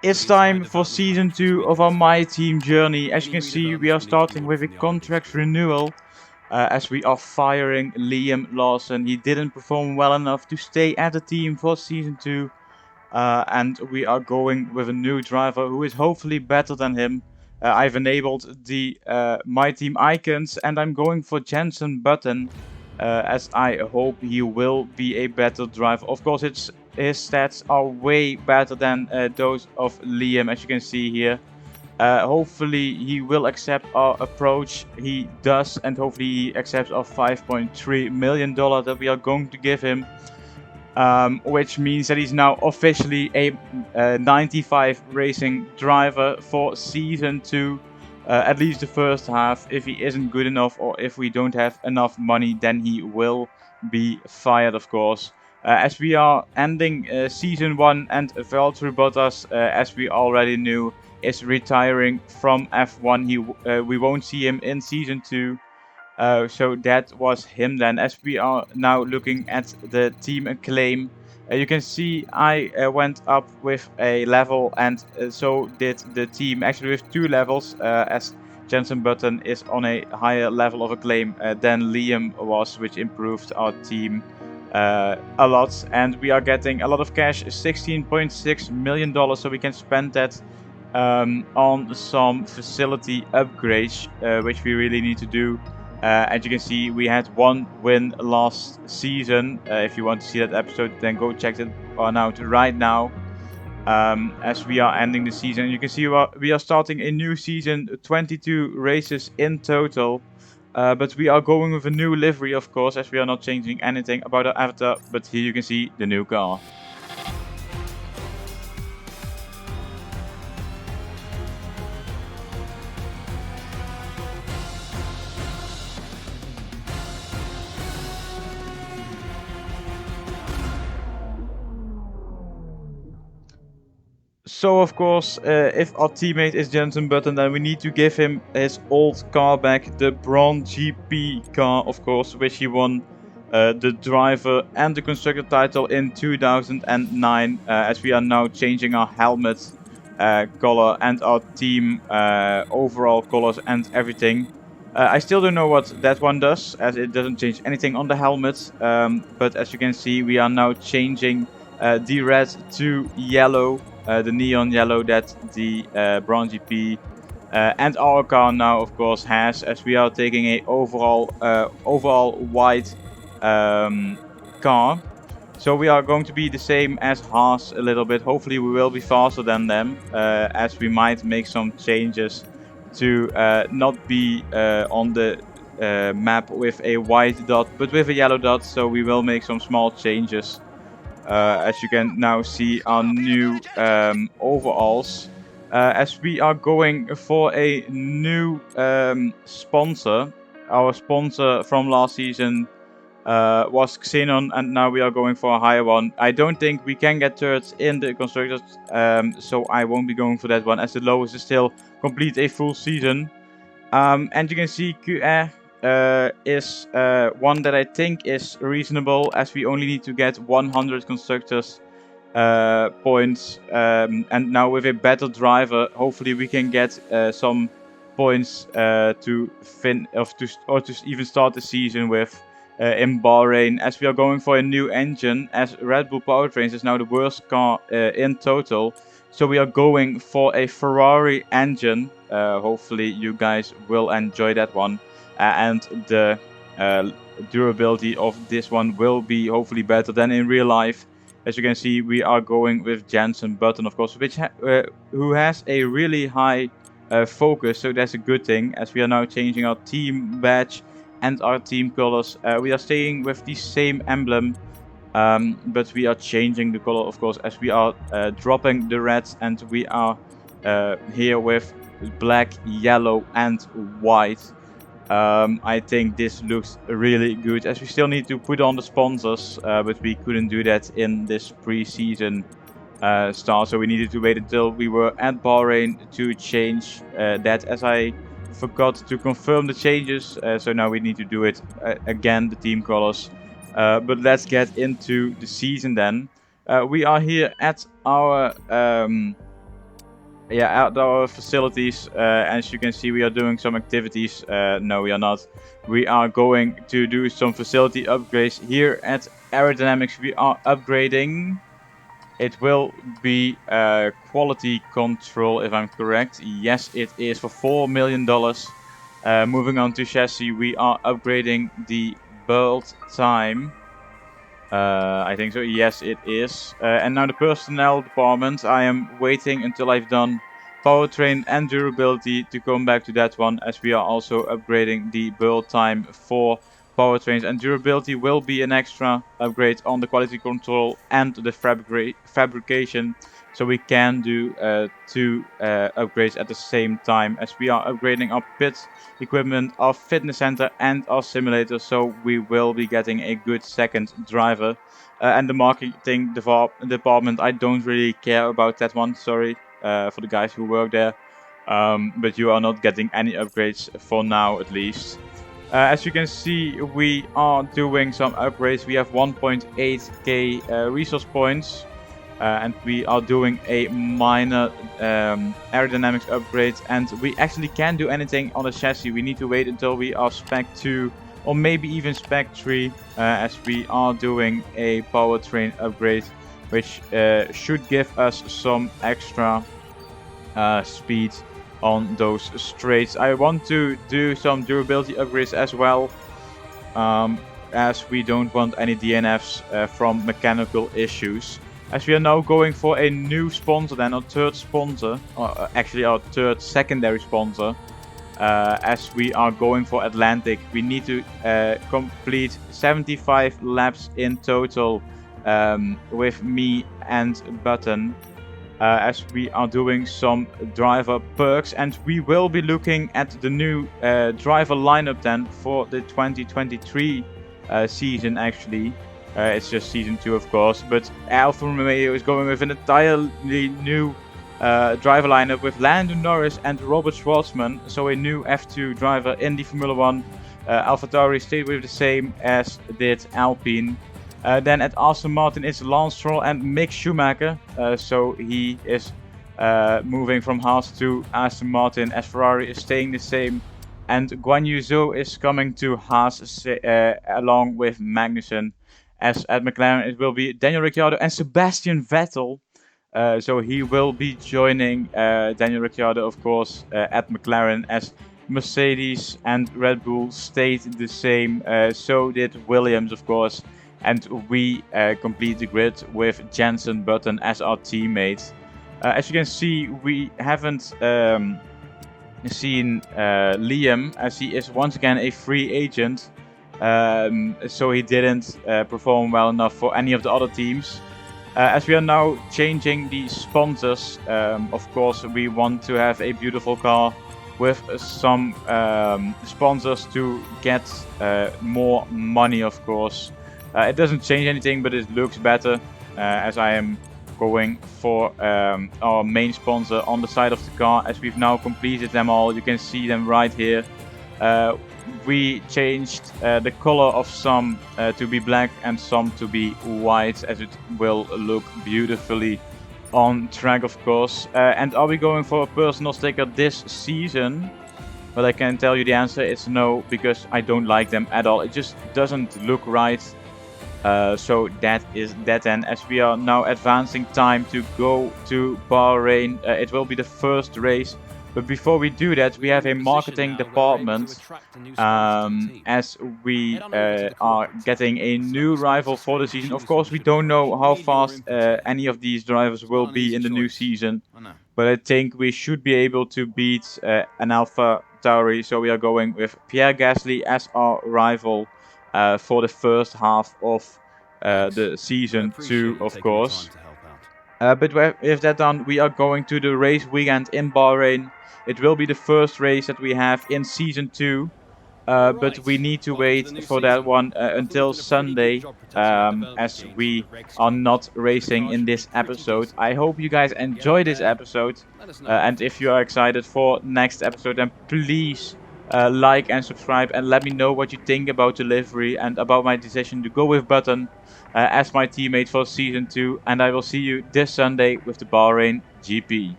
It's time for season 2 of our MyTeam journey. As you can see, we are starting with a contract renewal as we are firing Liam Lawson. He didn't perform well enough to stay at the team for season 2. And we are going with a new driver who is hopefully better than him. I've enabled the MyTeam icons and I'm going for Jensen Button as I hope he will be a better driver. Of course, his stats are way better than those of Liam, as you can see here. Hopefully he will accept our approach. He does, and hopefully he accepts our $5.3 million that we are going to give him. Which means that he's now officially a 95 racing driver for season 2. At least the first half. If he isn't good enough or if we don't have enough money, then he will be fired, of course. As we are ending season 1 and Valtteri Bottas, as we already knew, is retiring from F1. We won't see him in season 2. So that was him then. As we are now looking at the team acclaim, you can see I went up with a level, and so did the team, actually with 2 levels, as Jensen Button is on a higher level of acclaim than Liam was, which improved our team a lot. And we are getting a lot of cash, $16.6 million, so we can spend that on some facility upgrades, which we really need to do. As you can see, we had 1 win last season. If you want to see that episode, then go check it out right now. As we are ending the season, you can see we are starting a new season, 22 races in total. But we are going with a new livery, of course, as we are not changing anything about our avatar. But here you can see the new car. So of course, if our teammate is Jensen Button, then we need to give him his old car back, the Braun GP car, of course, which he won the driver and the constructor title in 2009, as we are now changing our helmet color and our team overall colors and everything. I still don't know what that one does, as it doesn't change anything on the helmet, but as you can see, we are now changing the red to yellow. The neon yellow that the Braun GP and our car now, of course, has, as we are taking a overall white car. So we are going to be the same as Haas a little bit. Hopefully we will be faster than them, as we might make some changes to not be on the map with a white dot, but with a yellow dot. So we will make some small changes. As you can now see our new overalls. As we are going for a new sponsor. Our sponsor from last season was Xenon, and now we are going for a higher one. I don't think we can get thirds in the constructors, so I won't be going for that one, as the lowest is still complete a full season. And you can see QR is one that I think is reasonable, as we only need to get 100 constructors points, and now with a better driver, hopefully we can get some points to even start the season with in Bahrain, as we are going for a new engine, as Red Bull Powertrains is now the worst car in total. So we are going for a Ferrari engine. Hopefully you guys will enjoy that one, and the durability of this one will be hopefully better than in real life. As you can see, we are going with Jensen Button, of course, who has a really high focus, so that's a good thing, as we are now changing our team badge and our team colors. We are staying with the same emblem, but we are changing the color, of course, as we are dropping the reds, and we are here with black, yellow and white. I think this looks really good, as we still need to put on the sponsors, but we couldn't do that in this pre-season start, so we needed to wait until we were at Bahrain to change that, as I forgot to confirm the changes, so now we need to do it again, the team colors. But let's get into the season then. We are here at our yeah, outdoor facilities. As you can see, we are doing some activities. No, we are not. We are going to do some facility upgrades here at Aerodynamics. We are upgrading. It will be quality control, if I'm correct. Yes, it is for $4 million. Moving on to chassis, we are upgrading the build time. I think so. Yes, it is. And now the personnel department. I am waiting until I've done powertrain and durability to come back to that one, as we are also upgrading the build time for powertrains, and durability will be an extra upgrade on the quality control and the fabrication. So we can do two upgrades at the same time, as we are upgrading our pit equipment, our fitness center, and our simulator. So we will be getting a good second driver. And the marketing department, I don't really care about that one. Sorry for the guys who work there. But you are not getting any upgrades for now, at least. As you can see, we are doing some upgrades. We have 1.8k resource points. And we are doing a minor aerodynamics upgrade, and we actually can't do anything on the chassis. We need to wait until we are spec 2 or maybe even spec 3, as we are doing a powertrain upgrade, which should give us some extra speed on those straights. I want to do some durability upgrades as well, as we don't want any DNFs from mechanical issues. As we are now going for a new sponsor, then our third sponsor, or actually our third secondary sponsor, as we are going for Atlantic. We need to complete 75 laps in total with me and Button, as we are doing some driver perks, and we will be looking at the new driver lineup then for the 2023 season, actually. It's just season 2, of course, but Alfa Romeo is going with an entirely new driver lineup with Lando Norris and Robert Schwartzman, so a new F2 driver in the Formula 1. AlphaTauri stayed with the same as did Alpine. Then at Aston Martin it's Lance Stroll and Mick Schumacher, so he is moving from Haas to Aston Martin, as Ferrari is staying the same. And Guan Yu Zhou is coming to Haas along with Magnussen. As at McLaren, it will be Daniel Ricciardo and Sebastian Vettel. So he will be joining Daniel Ricciardo, of course, at McLaren, as Mercedes and Red Bull stayed the same. So did Williams, of course. And we complete the grid with Jensen Button as our teammate. As you can see, we haven't seen Liam, as he is once again a free agent. So he didn't perform well enough for any of the other teams. As we are now changing the sponsors, of course we want to have a beautiful car with some sponsors to get more money, of course. It doesn't change anything, but it looks better, as I am going for our main sponsor on the side of the car, as we've now completed them all. You can see them right here. We changed the color of some to be black and some to be white, as it will look beautifully on track, of course. And are we going for a personal sticker this season? Well, I can tell you the answer is no, because I don't like them at all. It just doesn't look right. So that is that then, as we are now advancing time to go to Bahrain. It will be the first race. But before we do that, we have a marketing department, as we are getting a new rival for the season. Of course, we don't know how fast any of these drivers will be in the new season, but I think we should be able to beat an AlphaTauri. So we are going with Pierre Gasly as our rival for the first half of the season 2, of course. But with that done, we are going to the race weekend in Bahrain. It will be the first race that we have in season 2, but we need to wait for that one until Sunday, as we are not racing in this episode. I hope you guys enjoy this episode, and if you are excited for next episode, then please like and subscribe, and let me know what you think about the livery and about my decision to go with Button as my teammate for season 2. And I will see you this Sunday with the Bahrain GP.